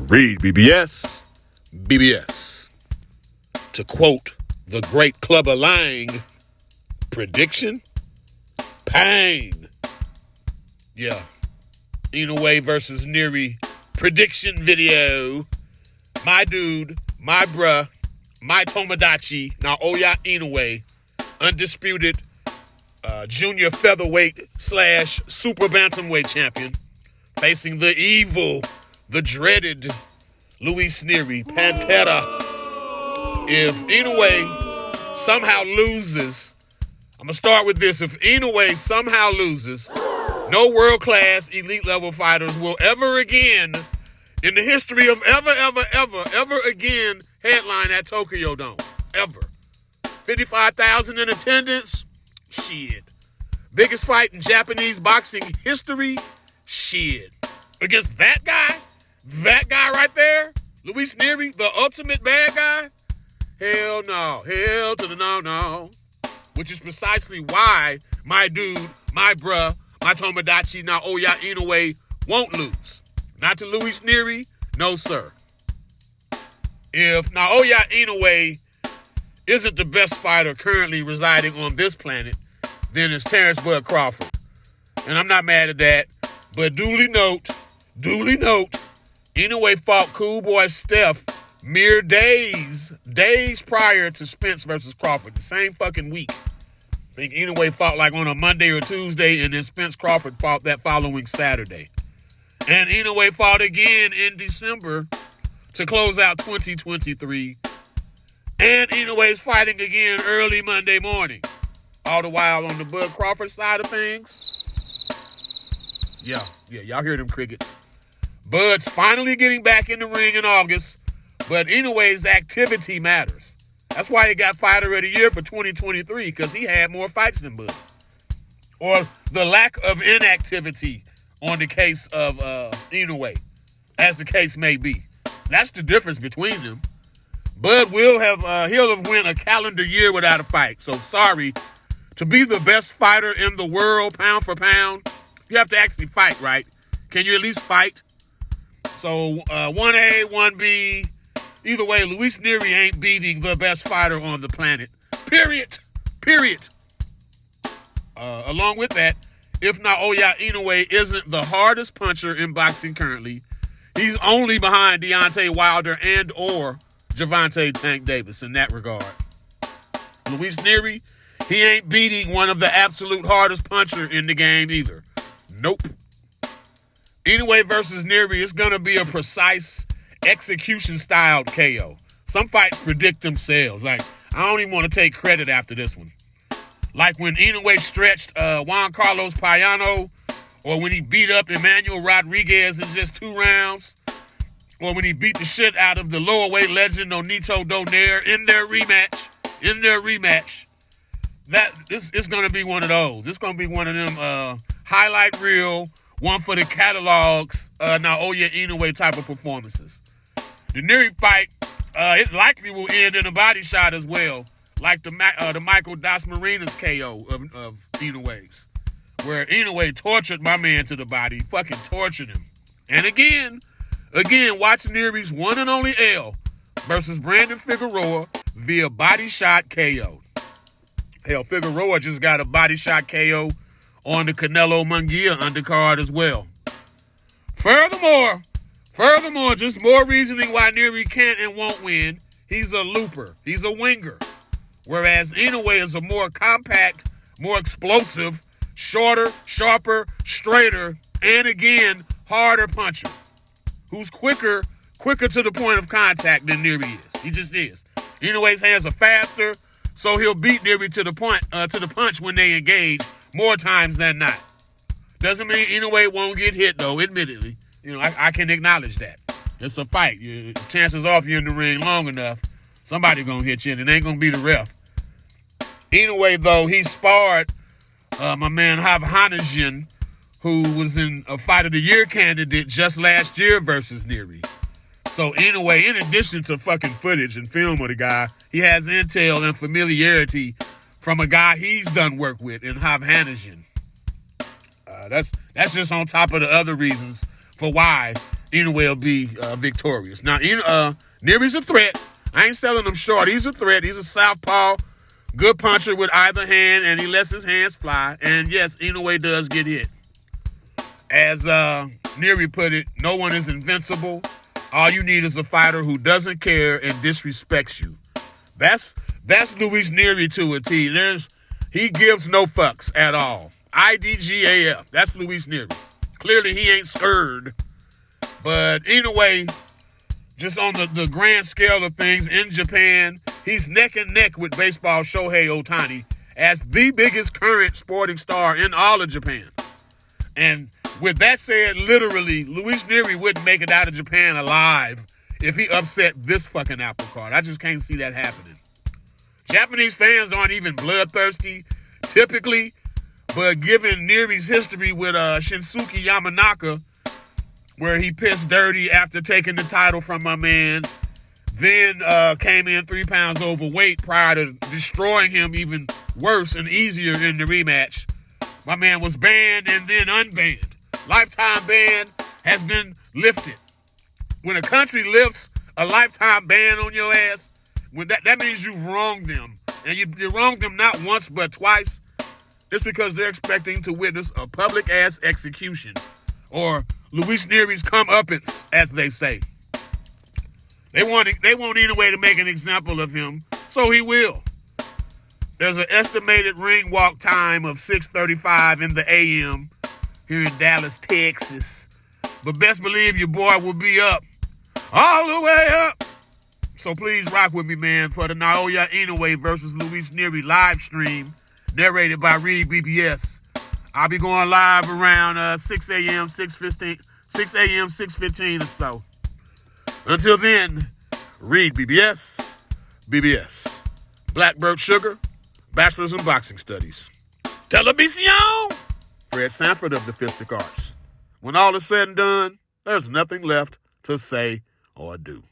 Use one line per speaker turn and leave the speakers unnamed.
REED-BBS, BBS. To quote the great Clubber Lang, prediction, pain. Yeah. Inoue versus Nery prediction video. My dude, my bruh, my Tomodachi, NAOYA INOUE, undisputed junior featherweight / super bantamweight champion, facing the evil, the dreaded Luis Nery, Pantera. If Inoue somehow loses, I'm going to start with this. If Inoue somehow loses, no world-class elite level fighters will ever again, in the history of ever again, headline at Tokyo Dome. Ever. 55,000 in attendance? Shit. Biggest fight in Japanese boxing history? Shit. Against that guy? That guy right there? Luis Nery, the ultimate bad guy? Hell no. Hell to the no. Which is precisely why my dude, my bruh, my Tomodachi, NAOYA INOUE won't lose. Not to Luis Nery, no sir. If NAOYA INOUE isn't the best fighter currently residing on this planet, then it's Terrence Bud Crawford. And I'm not mad at that, but duly note, Inoue fought Cool Boy Steph mere days prior to Spence versus Crawford, the same fucking week. I think Inoue fought like on a Monday or Tuesday, and then Spence Crawford fought that following Saturday. And Inoue fought again in December to close out 2023. And Inoue is fighting again early Monday morning. All the while on the Bud Crawford side of things. Yeah, y'all hear them crickets. Bud's finally getting back in the ring in August, but Inoue's activity matters. That's why he got Fighter of the Year for 2023, because he had more fights than Bud. Or the lack of inactivity on the case of Inoue, as the case may be. That's the difference between them. Bud he'll have went a calendar year without a fight. So sorry, to be the best fighter in the world, pound for pound, you have to actually fight, right? Can you at least fight? So 1A, 1B, either way, Luis Nery ain't beating the best fighter on the planet. Period. Along with that, if NAOYA INOUE isn't the hardest puncher in boxing currently, he's only behind Deontay Wilder and or Gervonta Tank Davis in that regard. Luis Nery, he ain't beating one of the absolute hardest puncher in the game either. Nope. Inoue versus Nery is going to be a precise execution-styled KO. Some fights predict themselves. Like, I don't even want to take credit after this one. Like when Inoue stretched Juan Carlos Payano, or when he beat up Emmanuel Rodriguez in just 2 rounds, or when he beat the shit out of the lower weight legend Nonito Donaire in their rematch. It's going to be one of those. It's going to be one of them highlight reel, one for the catalogs, NAOYA INOUE type of performances. The Nery fight, it likely will end in a body shot as well, like the Michael Das Marinas KO of Inoue's, where Inoue tortured my man to the body, fucking tortured him. And again, watch Nery's one and only L versus Brandon Figueroa via body shot KO. Hell, Figueroa just got a body shot KO on the Canelo Munguia undercard as well. Furthermore, just more reasoning why Nery can't and won't win. He's a looper. He's a winger. Whereas Inoue is a more compact, more explosive, shorter, sharper, straighter, and again, harder puncher. Who's quicker to the point of contact than Nery is. He just is. Inoue's hands are faster, so he'll beat Nery to the punch when they engage more times than not. Doesn't mean Inoue won't get hit though, admittedly. You know, I can acknowledge that. It's a fight. Chances are if you're in the ring long enough, somebody gonna hit you, and it ain't gonna be the ref. Inoue though, he sparred my man Hab Hanajin, who was in a Fight of the Year candidate just last year versus Nery. So Inoue, in addition to fucking footage and film of the guy, he has intel and familiarity from a guy he's done work with in Hab Hanajin. That's just on top of the other reasons for why Inoue will be victorious. Now, Nery's a threat. I ain't selling him short. He's a threat. He's a southpaw, good puncher with either hand, and he lets his hands fly. And yes, Inoue does get hit. As Nery put it, no one is invincible. All you need is a fighter who doesn't care and disrespects you. That's Luis Nery to a T. He gives no fucks at all. IDGAF. That's Luis Nery. Clearly, he ain't scared. But Inoue, just on the grand scale of things in Japan, he's neck and neck with baseball Shohei Ohtani as the biggest current sporting star in all of Japan. And with that said, literally, Luis Nery wouldn't make it out of Japan alive if he upset this fucking apple cart. I just can't see that happening. Japanese fans aren't even bloodthirsty, typically, but given Nery's history with Shinsuke Yamanaka, where he pissed dirty after taking the title from my man, then came in 3 pounds overweight prior to destroying him even worse and easier in the rematch. My man was banned and then unbanned. Lifetime ban has been lifted. When a country lifts a lifetime ban on your ass, that means you've wronged them. And you wronged them not once but twice. It's because they're expecting to witness a public-ass execution. Or Luis Nery's comeuppance, as they say. They want Inoue to make an example of him, so he will. There's an estimated ring walk time of 6:35 in the a.m. here in Dallas, Texas. But best believe your boy will be up, all the way up. So please rock with me, man, for the Naoya Inoue versus Luis Nery live stream, narrated by REED-BBS. I'll be going live around 6 a.m., 6:15 or so. Until then, REED-BBS, BBS. Blackbird Sugar, Bachelor's in Boxing Studies. Television! Fred Sanford of the Fistic Arts. When all is said and done, there's nothing left to say or do.